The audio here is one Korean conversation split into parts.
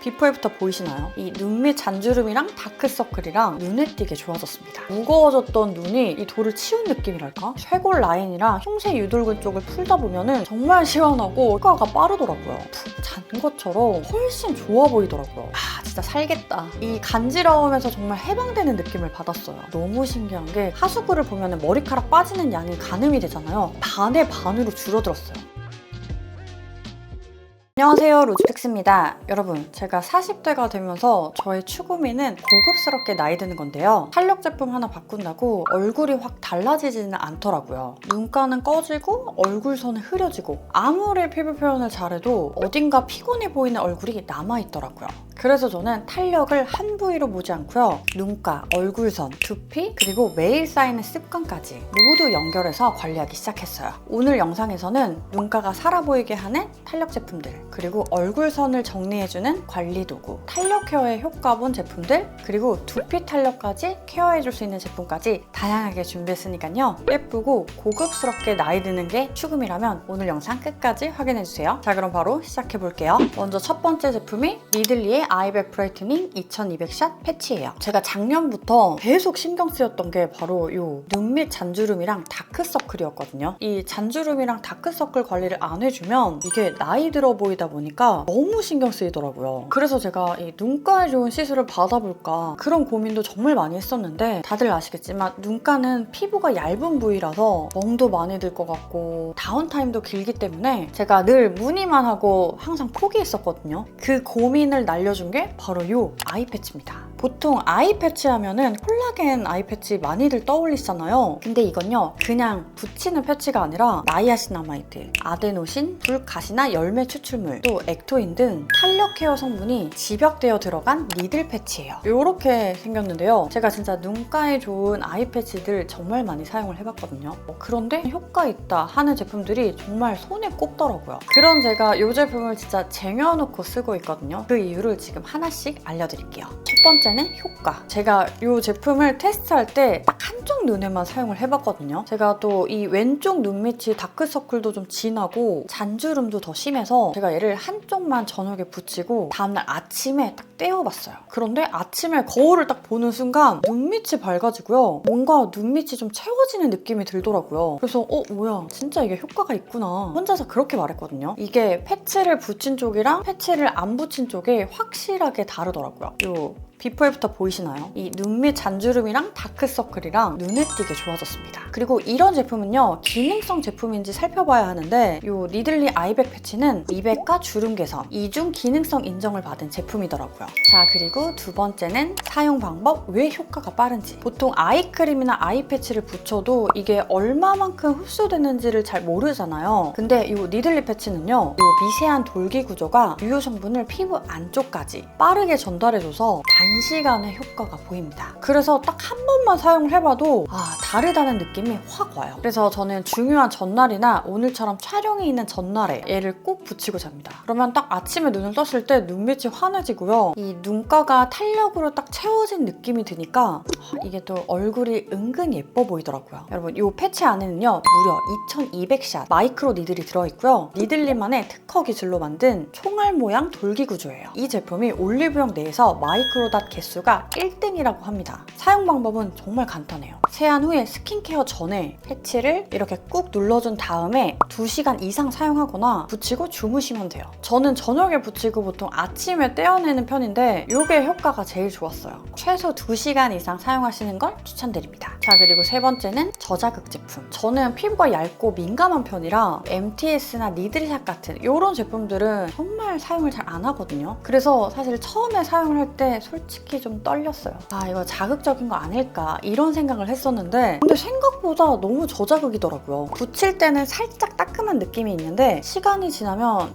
비포 애프터 보이시나요? 이 눈 밑 잔주름이랑 다크서클이랑 눈에 띄게 좋아졌습니다. 무거워졌던 눈이 이 돌을 치운 느낌이랄까? 쇄골 라인이랑 흉쇄 유돌근 쪽을 풀다 보면은 정말 시원하고 효과가 빠르더라고요. 푹 잔 것처럼 훨씬 좋아 보이더라고요. 아, 진짜 살겠다. 이 간지러움에서 정말 해방되는 느낌을 받았어요. 너무 신기한 게 하수구를 보면은 머리카락 빠지는 양이 가늠이 되잖아요. 반의 반으로 줄어들었어요. 안녕하세요, 로즈픽스입니다. 여러분, 제가 40대가 되면서 저의 추구미는 고급스럽게 나이 드는 건데요. 탄력 제품 하나 바꾼다고 얼굴이 확 달라지지는 않더라고요. 눈가는 꺼지고 얼굴선은 흐려지고 아무리 피부 표현을 잘해도 어딘가 피곤해 보이는 얼굴이 남아있더라고요. 그래서 저는 탄력을 한 부위로 보지 않고요. 눈가, 얼굴선, 두피, 그리고 매일 쌓이는 습관까지 모두 연결해서 관리하기 시작했어요. 오늘 영상에서는 눈가가 살아 보이게 하는 탄력 제품들, 그리고 얼굴선을 정리해주는 관리 도구, 탄력 케어에 효과 본 제품들, 그리고 두피 탄력까지 케어해줄 수 있는 제품까지 다양하게 준비했으니까요. 예쁘고 고급스럽게 나이 드는 게 추금이라면 오늘 영상 끝까지 확인해주세요. 자, 그럼 바로 시작해볼게요. 먼저 첫 번째 제품이 니들리의 아이백 브라이트닝 2200샷 패치예요. 제가 작년부터 계속 신경 쓰였던 게 바로 이 눈 밑 잔주름이랑 다크서클이었거든요. 이 잔주름이랑 다크서클 관리를 안 해주면 이게 나이 들어 보이다 보니까 너무 신경 쓰이더라고요. 그래서 제가 이 눈가에 좋은 시술을 받아볼까 그런 고민도 정말 많이 했었는데, 다들 아시겠지만 눈가는 피부가 얇은 부위라서 멍도 많이 들 것 같고 다운타임도 길기 때문에 제가 늘 무늬만 하고 항상 포기했었거든요. 그 고민을 날려준 게 바로 이 아이 패치입니다. 보통 아이 패치 하면은 콜라겐 아이 패치 많이들 떠올리시잖아요. 근데 이건요, 그냥 붙이는 패치가 아니라 나이아신아마이드, 아데노신, 불가시나 열매 추출물, 또 액토인 등 탄력 케어 성분이 집약되어 들어간 니들 패치예요. 이렇게 생겼는데요. 제가 진짜 눈가에 좋은 아이 패치들 정말 많이 사용을 해봤거든요. 그런데 효과 있다 하는 제품들이 정말 손에 꼽더라고요. 그런 제가 이 제품을 진짜 쟁여놓고 쓰고 있거든요. 그 이유를 지금 하나씩 알려드릴게요. 첫 번째는 효과. 제가 이 제품을 테스트할 때 딱 한쪽 눈에만 사용을 해봤거든요. 제가 또 이 왼쪽 눈 밑이 다크서클도 좀 진하고 잔주름도 더 심해서 제가 얘를 한쪽만 저녁에 붙이고 다음날 아침에 딱 떼어봤어요. 그런데 아침에 거울을 딱 보는 순간 눈 밑이 밝아지고요. 뭔가 눈 밑이 좀 채워지는 느낌이 들더라고요. 그래서 뭐야, 진짜 이게 효과가 있구나. 혼자서 그렇게 말했거든요. 이게 패치를 붙인 쪽이랑 패치를 안 붙인 쪽이 확실하게 다르더라고요. 요 비포 애프터 보이시나요? 이 눈 밑 잔주름이랑 다크서클이랑 눈에 띄게 좋아졌습니다. 그리고 이런 제품은요, 기능성 제품인지 살펴봐야 하는데 이 니들리 아이백 패치는 미백과 주름 개선, 이중 기능성 인정을 받은 제품이더라고요. 자, 그리고 두 번째는 사용 방법, 왜 효과가 빠른지. 보통 아이크림이나 아이 패치를 붙여도 이게 얼마만큼 흡수되는지를 잘 모르잖아요. 근데 이 니들리 패치는요, 이 미세한 돌기 구조가 유효 성분을 피부 안쪽까지 빠르게 전달해줘서 단시간에 효과가 보입니다. 그래서 딱 한 번만 사용을 해봐도 다르다는 느낌이 확 와요. 그래서 저는 중요한 전날이나 오늘처럼 촬영이 있는 전날에 얘를 꼭 붙이고 잡니다. 그러면 딱 아침에 눈을 떴을 때 눈밑이 환해지고요. 이 눈가가 탄력으로 딱 채워진 느낌이 드니까 이게 또 얼굴이 은근 예뻐 보이더라고요. 여러분, 이 패치 안에는요, 무려 2200샷 마이크로 니들이 들어있고요. 니들리만의 특허 기술로 만든 총알 모양 돌기 구조예요. 이 제품이 올리브영 내에서 마이크로닷 개수가 1등이라고 합니다. 사용 방법은 정말 간단해요. 세안 후에 스킨케어 전에 패치를 이렇게 꾹 눌러준 다음에 2시간 이상 사용하거나 붙이고 주무시면 돼요. 저는 저녁에 붙이고 보통 아침에 떼어내는 편인데 이게 효과가 제일 좋았어요. 최소 2시간 이상 사용하시는 걸 추천드립니다. 자, 그리고 세 번째는 저자극 제품. 저는 피부가 얇고 민감한 편이라 MTS나 니들샷 같은 이런 제품들은 정말 사용을 잘 안 하거든요. 그래서 사실 처음에 사용을 할 때 솔직히 좀 떨렸어요. 이거 자극적인 거 아닐까 이런 생각을 했었는데, 근데 생각보다 너무 저자극이더라고요. 붙일 때는 살짝 따끔한 느낌이 있는데 시간이 지나면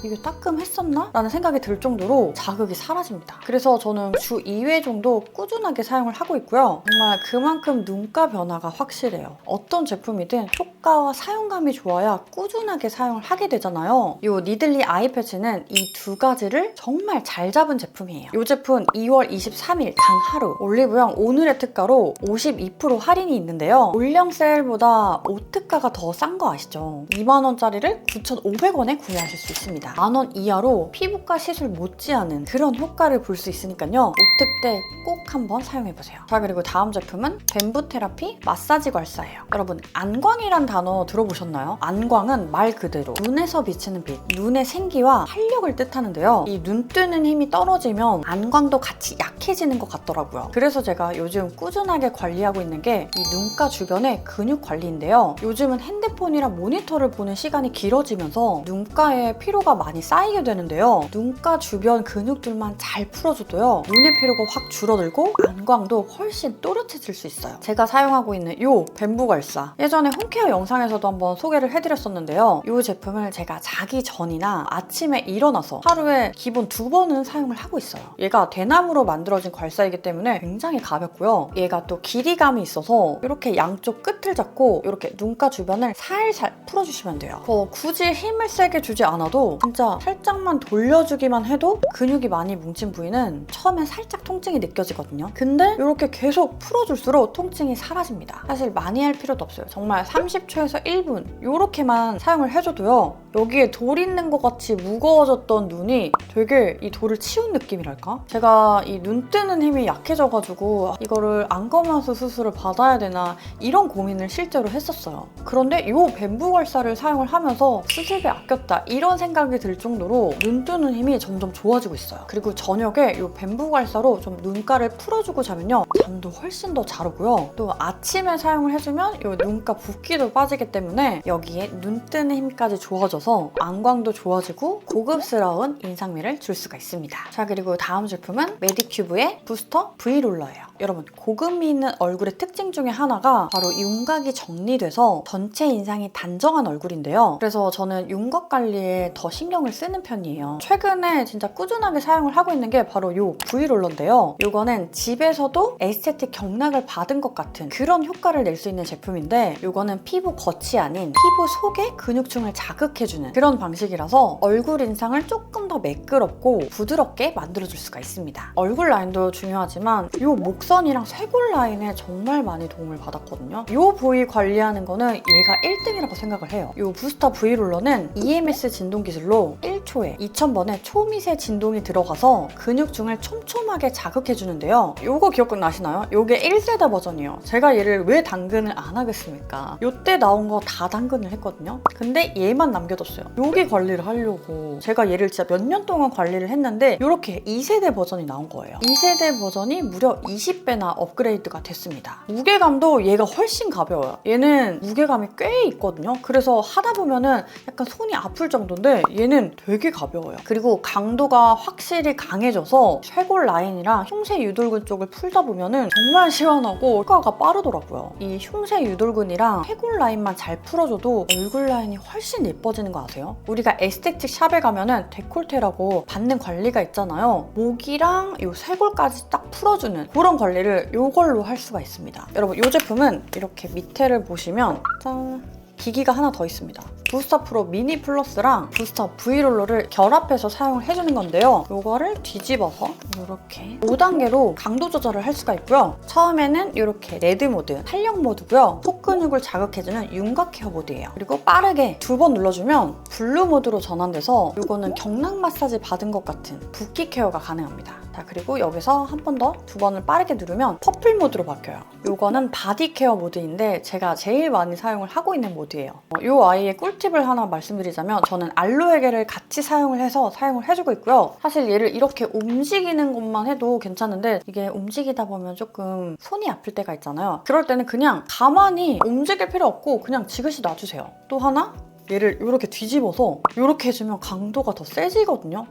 이게 따끔했었나? 라는 생각이 들 정도로 자극이 사라집니다. 그래서 저는 주 2회 정도 꾸준하게 사용을 하고 있고요. 정말 그만큼 눈가 변화가 확실해요. 어떤 제품이든 효과와 사용감이 좋아야 꾸준하게 사용을 하게 되잖아요. 이 니들리 아이 패치는 이 두 가지를 정말 잘 잡은 제품이에요. 이 제품 2월 23일 단 하루 올리브영 오늘의 특가로 52% 할인이 있는데요. 올영 세일보다 5특가가 더 싼 거 아시죠? 2만원짜리를 9,500원에 구매하실 수 있습니다. 있습니다. 10,000원 이하로 피부과 시술 못지않은 그런 효과를 볼 수 있으니까요. 오특 때 꼭 한번 사용해보세요. 자, 그리고 다음 제품은 뱀부 테라피 마사지 괄사예요. 여러분, 안광이란 단어 들어보셨나요? 안광은 말 그대로 눈에서 비치는 빛, 눈의 생기와 활력을 뜻하는데요. 이 눈 뜨는 힘이 떨어지면 안광도 같이 약해지는 것 같더라고요. 그래서 제가 요즘 꾸준하게 관리하고 있는 게 이 눈가 주변의 근육 관리인데요. 요즘은 핸드폰이랑 모니터를 보는 시간이 길어지면서 눈가에 피로가 많이 쌓이게 되는데요. 눈가 주변 근육들만 잘 풀어줘도요. 눈의 피로가 확 줄어들고 안광도 훨씬 또렷해질 수 있어요. 제가 사용하고 있는 이 뱀부 괄사. 예전에 홈케어 영상에서도 한번 소개를 해드렸었는데요. 이 제품을 제가 자기 전이나 아침에 일어나서 하루에 기본 2번은 사용을 하고 있어요. 얘가 대나무로 만들어진 괄사이기 때문에 굉장히 가볍고요. 얘가 또 길이감이 있어서 이렇게 양쪽 끝을 잡고 이렇게 눈가 주변을 살살 풀어주시면 돼요. 굳이 힘을 세게 주지 않아도 진짜 살짝만 돌려주기만 해도 근육이 많이 뭉친 부위는 처음엔 살짝 통증이 느껴지거든요. 근데 이렇게 계속 풀어줄수록 통증이 사라집니다. 사실 많이 할 필요도 없어요. 정말 30초에서 1분 이렇게만 사용을 해줘도요. 여기에 돌 있는 것 같이 무거워졌던 눈이 되게 이 돌을 치운 느낌이랄까? 제가 이 눈 뜨는 힘이 약해져가지고 이거를 안검하수 수술을 받아야 되나 이런 고민을 실제로 했었어요. 그런데 이 뱀부 괄사를 사용을 하면서 수술비 아꼈다 이런 생각이 들 정도로 눈 뜨는 힘이 점점 좋아지고 있어요. 그리고 저녁에 이 뱀부 괄사로 좀 눈가를 풀어주고 자면요. 잠도 훨씬 더 잘 오고요. 또 아침에 사용을 해주면 이 눈가 붓기도 빠지기 때문에 여기에 눈 뜨는 힘까지 좋아져서 안광도 좋아지고 고급스러운 인상미를 줄 수가 있습니다. 자, 그리고 다음 제품은 메디큐브의 부스터 V롤러예요. 여러분, 고급미 있는 얼굴의 특징 중에 하나가 바로 윤곽이 정리돼서 전체 인상이 단정한 얼굴인데요. 그래서 저는 윤곽 관리에 더 신경을 쓰는 편이에요. 최근에 진짜 꾸준하게 사용을 하고 있는 게 바로 이 V롤러인데요. 이거는 집에서도 에스테틱 경락을 받은 것 같은 그런 효과를 낼 수 있는 제품인데 이거는 피부 겉이 아닌 피부 속의 근육층을 자극해주는 그런 방식이라서 얼굴 인상을 조금 더 매끄럽고 부드럽게 만들어줄 수가 있습니다. 얼굴 라인도 중요하지만 이 목선이랑 쇄골 라인에 정말 많이 도움을 받았거든요. 이 부위 관리하는 거는 얘가 1등이라고 생각을 해요. 이 부스터 V롤러는 EMS 진동 기술로 1초에 2000번의 초미세 진동이 들어가서 근육층을 촘촘하게 자극해주는데요. 이거 기억나시나요? 이게 1세대 버전이에요. 제가 얘를 왜 당근을 안 하겠습니까? 이때 나온 거 다 당근을 했거든요. 근데 얘만 남겨뒀어요. 여기 관리를 하려고 제가 얘를 진짜 몇 년 동안 관리를 했는데 이렇게 2세대 버전이 나온 거예요. 2세대 버전이 무려 20배나 업그레이드가 됐습니다. 무게감도 얘가 훨씬 가벼워요. 얘는 무게감이 꽤 있거든요. 그래서 하다 보면은 약간 손이 아플 정도인데 얘는 되게 가벼워요. 그리고 강도가 확실히 강해져서 쇄골 라인이랑 흉쇄 유돌근 쪽을 풀다 보면은 정말 시원하고 효과가 빠르더라고요. 이 흉쇄 유돌근이랑 쇄골 라인만 잘 풀어줘도 얼굴 라인이 훨씬 예뻐지는 거 아세요? 우리가 에스테틱 샵에 가면은 데콜테라고 받는 관리가 있잖아요. 목이랑 이 쇄골까지 딱 풀어주는 그런 관리를 이걸로 할 수가 있습니다. 여러분, 이 제품은 이렇게 밑에를 보시면 짠! 기기가 하나 더 있습니다. 부스터 프로 미니 플러스랑 부스터 V롤러를 결합해서 사용을 해주는 건데요. 이거를 뒤집어서 이렇게 5단계로 강도 조절을 할 수가 있고요. 처음에는 이렇게 레드 모드, 탄력 모드고요. 속 근육을 자극해주는 윤곽 케어 모드예요. 그리고 빠르게 2번 눌러주면 블루 모드로 전환돼서 이거는 경락 마사지 받은 것 같은 붓기 케어가 가능합니다. 자, 그리고 여기서 한 번 더 2번을 빠르게 누르면 퍼플 모드로 바뀌어요. 이거는 바디 케어 모드인데 제가 제일 많이 사용을 하고 있는 모드예요. 이 아이의 꿀팁을 하나 말씀드리자면 저는 알로에겔을 같이 사용을 해서 사용을 해주고 있고요. 사실 얘를 이렇게 움직이는 것만 해도 괜찮은데 이게 움직이다 보면 조금 손이 아플 때가 있잖아요. 그럴 때는 그냥 가만히 움직일 필요 없고 그냥 지그시 놔주세요. 또 하나? 얘를 이렇게 뒤집어서 이렇게 해주면 강도가 더 세지거든요.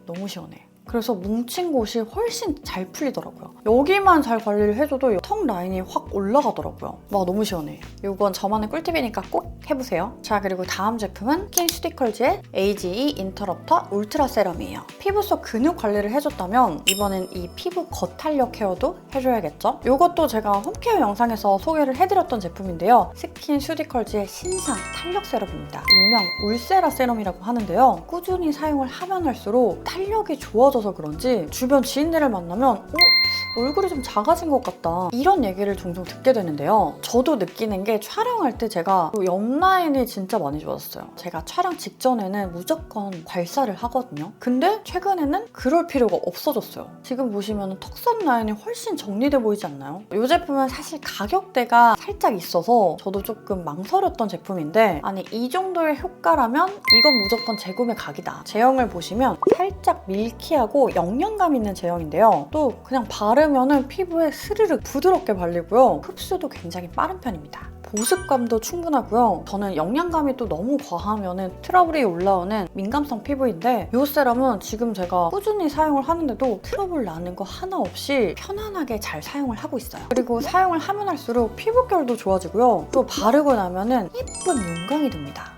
너무 시원해. 그래서 뭉친 곳이 훨씬 잘 풀리더라고요. 여기만 잘 관리를 해줘도 턱 라인이 확 올라가더라고요. 와, 너무 시원해. 이건 저만의 꿀팁이니까 꼭 해보세요. 자, 그리고 다음 제품은 스킨 슈디컬즈의 AGE 인터럽터 울트라 세럼이에요. 피부 속 근육 관리를 해줬다면 이번엔 이 피부 겉탄력 케어도 해줘야겠죠? 이것도 제가 홈케어 영상에서 소개를 해드렸던 제품인데요. 스킨 슈디컬즈의 신상 탄력 세럼입니다. 일명 울세라 세럼이라고 하는데요. 꾸준히 사용을 하면 할수록 탄력이 좋아져서 그런지 주변 지인들을 만나면 얼굴이 좀 작아진 것 같다. 이런 얘기를 종종 듣게 되는데요. 저도 느끼는 게 촬영할 때 제가 옆 라인이 진짜 많이 좋았어요. 제가 촬영 직전에는 무조건 괄사를 하거든요. 근데 최근에는 그럴 필요가 없어졌어요. 지금 보시면 턱선 라인이 훨씬 정리돼 보이지 않나요? 이 제품은 사실 가격대가 살짝 있어서 저도 조금 망설였던 제품인데 아니 이 정도의 효과라면 이건 무조건 재구매 각이다. 제형을 보시면 살짝 밀키하고 영양감 있는 제형인데요. 또 그냥 바르면은 피부에 스르륵 부드럽게 발리고요. 흡수도 굉장히 빠른 편입니다. 보습감도 충분하고요. 저는 영양감이 또 너무 과하면 트러블이 올라오는 민감성 피부인데 이 세럼은 지금 제가 꾸준히 사용을 하는데도 트러블 나는 거 하나 없이 편안하게 잘 사용을 하고 있어요. 그리고 사용을 하면 할수록 피부결도 좋아지고요. 또 바르고 나면은 예쁜 윤광이 됩니다.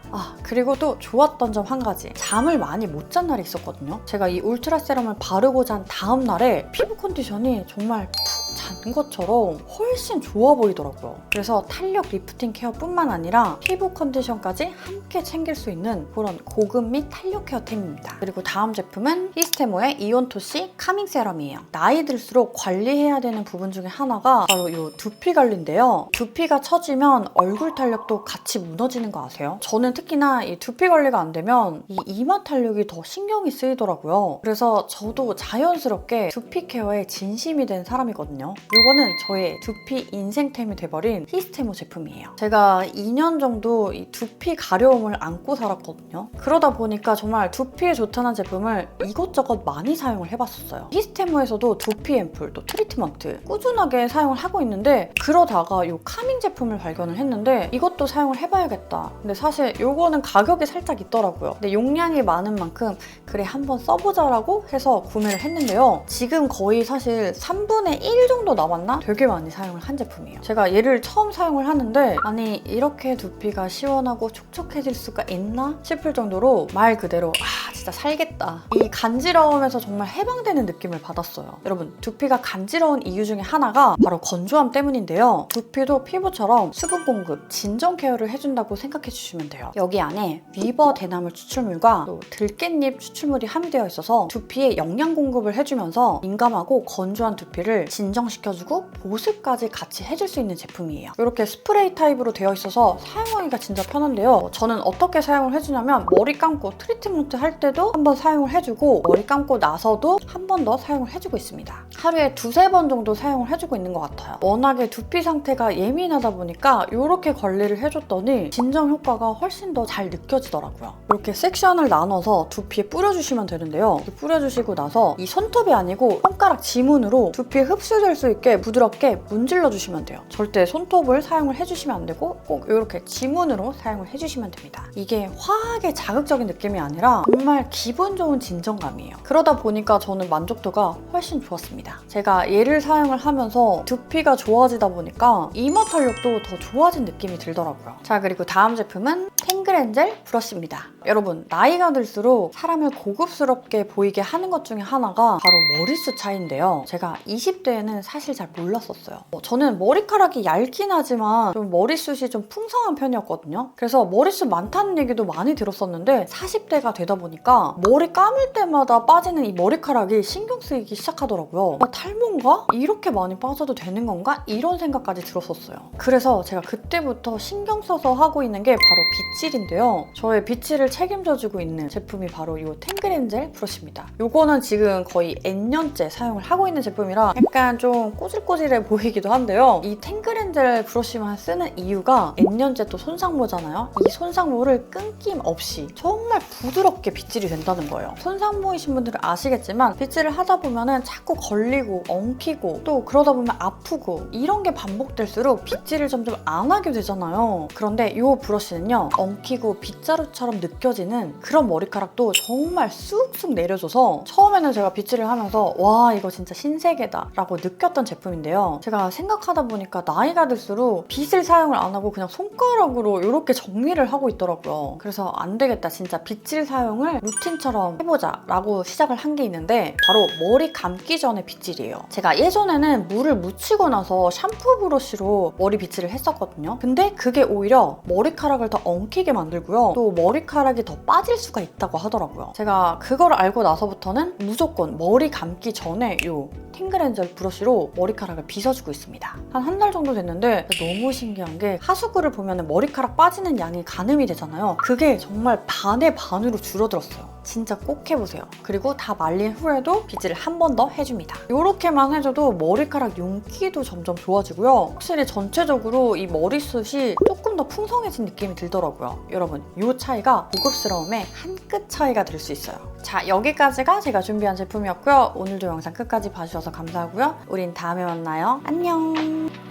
그리고 또 좋았던 점 한 가지. 잠을 많이 못 잔 날이 있었거든요. 제가 이 울트라 세럼을 바르고 잔 다음 날에 피부 컨디션이 정말 잔 것처럼 훨씬 좋아 보이더라고요. 그래서 탄력 리프팅 케어뿐만 아니라 피부 컨디션까지 함께 챙길 수 있는 그런 고급 및 탄력 케어템입니다. 그리고 다음 제품은 히스테모의 이온토시 카밍 세럼이에요. 나이 들수록 관리해야 되는 부분 중에 하나가 바로 이 두피 관리인데요. 두피가 처지면 얼굴 탄력도 같이 무너지는 거 아세요? 저는 특히나 이 두피 관리가 안 되면 이 이마 탄력이 더 신경이 쓰이더라고요. 그래서 저도 자연스럽게 두피 케어에 진심이 된 사람이거든요. 이거는 저의 두피 인생템이 돼버린 히스테모 제품이에요. 제가 2년 정도 이 두피 가려움을 안고 살았거든요. 그러다 보니까 정말 두피에 좋다는 제품을 이것저것 많이 사용을 해봤었어요. 히스테모에서도 두피 앰플, 또 트리트먼트 꾸준하게 사용을 하고 있는데 그러다가 이 카밍 제품을 발견을 했는데 이것도 사용을 해봐야겠다. 근데 사실 이거는 가격이 살짝 있더라고요. 근데 용량이 많은 만큼 그래 한번 써보자라고 해서 구매를 했는데요. 지금 거의 사실 3분의 1 정도 남았나? 되게 많이 사용을 한 제품이에요. 제가 얘를 처음 사용을 하는데 아니 이렇게 두피가 시원하고 촉촉해질 수가 있나 싶을 정도로 말 그대로 진짜 살겠다. 이 간지러움에서 정말 해방되는 느낌을 받았어요. 여러분 두피가 간지러운 이유 중에 하나가 바로 건조함 때문인데요. 두피도 피부처럼 수분 공급, 진정 케어를 해준다고 생각해 주시면 돼요. 여기 안에 위버 대나무 추출물과 또 들깻잎 추출물이 함유되어 있어서 두피에 영양 공급을 해주면서 민감하고 건조한 두피를 진정시켜주고 보습까지 같이 해줄 수 있는 제품이에요. 이렇게 스프레이 타입으로 되어 있어서 사용하기가 진짜 편한데요. 저는 어떻게 사용을 해주냐면 머리 감고 트리트먼트 할 때도 한번 사용을 해주고 머리 감고 나서도 한 번 더 사용을 해주고 있습니다. 하루에 2-3번 정도 사용을 해주고 있는 것 같아요. 워낙에 두피 상태가 예민하다 보니까 이렇게 관리를 해줬더니 진정 효과가 훨씬 더 잘 느껴지더라고요. 이렇게 섹션을 나눠서 두피에 뿌려주시면 되는데요. 이렇게 뿌려주시고 나서 이 손톱이 아니고 손가락 지문으로 두피에 흡수될 수 있게 부드럽게 문질러 주시면 돼요. 절대 손톱을 사용을 해주시면 안 되고 꼭 이렇게 지문으로 사용을 해주시면 됩니다. 이게 화하게 자극적인 느낌이 아니라 정말 기분 좋은 진정감이에요. 그러다 보니까 저는 만족도가 훨씬 좋았습니다. 제가 얘를 사용을 하면서 두피가 좋아지다 보니까 이마 탄력도 더 좋아진 느낌이 들더라고요. 자, 그리고 다음 제품은 탱글엔젤 브러쉬입니다. 여러분 나이가 들수록 사람을 고급스럽게 보이게 하는 것 중에 하나가 바로 머리숱 차이인데요. 제가 20대에는 사실 잘 몰랐었어요. 저는 머리카락이 얇긴 하지만 좀 머리숱이 좀 풍성한 편이었거든요. 그래서 머리숱 많다는 얘기도 많이 들었었는데 40대가 되다 보니까 머리 감을 때마다 빠지는 이 머리카락이 신경 쓰이기 시작하더라고요. 탈모인가? 이렇게 많이 빠져도 되는 건가? 이런 생각까지 들었었어요. 그래서 제가 그때부터 신경 써서 하고 있는 게 바로 빗질인데요. 저의 빗질을 책임져주고 있는 제품이 바로 이 탱글엔젤 브러쉬입니다. 이거는 지금 거의 N년째 사용을 하고 있는 제품이라 약간 좀 꼬질꼬질해 보이기도 한데요. 이 탱글엔젤 브러쉬만 쓰는 이유가 N년째 또 손상모잖아요. 이 손상모를 끊김없이 정말 부드럽게 빗질이 된다는 거예요. 손상모이신 분들은 아시겠지만 빗질을 하다 보면은 자꾸 걸리고 엉키고 또 그러다 보면 아프고 이런 게 반복될수록 빗질을 점점 안 하게 되잖아요. 그런데 이 브러쉬는요. 엉키고 빗자루처럼 느껴지는 그런 머리카락도 정말 쑥쑥 내려줘서 처음에는 제가 빗질을 하면서 와 이거 진짜 신세계다 라고 느꼈던 제품인데요. 제가 생각하다 보니까 나이가 들수록 빗을 사용을 안 하고 그냥 손가락으로 이렇게 정리를 하고 있더라고요. 그래서 안 되겠다 진짜 빗질 사용을 루틴처럼 해보자 라고 시작을 한 게 있는데 바로 머리 감기 전에 빗질이에요. 제가 예전에는 물을 묻히고 나서 샴푸 브러쉬로 머리 빗질을 했었거든요. 근데 그게 오히려 머리카락을 더 엉키게 만들고요. 또 머리카락이 더 빠질 수가 있다고 하더라고요. 제가 그걸 알고 나서부터는 무조건 머리 감기 전에 이 탱글앤젤 브러쉬로 머리카락을 빗어주고 있습니다. 한 달 정도 됐는데 너무 신기한 게 하수구를 보면 머리카락 빠지는 양이 가늠이 되잖아요. 그게 정말 반의 반으로 줄어들었어요. 진짜 꼭 해보세요. 그리고 다 말린 후에도 빗질을 한 번 더 해줍니다. 이렇게만 해줘도 머리카락 윤기도 점점 좋아지고요. 확실히 전체적으로 이 머리숱이 조금 더 풍성해진 느낌이 들더라고요. 여러분, 이 차이가 고급스러움의 한 끗 차이가 될 수 있어요. 자, 여기까지가 제가 준비한 제품이었고요. 오늘도 영상 끝까지 봐주셔서 감사하고요. 우린 다음에 만나요. 안녕!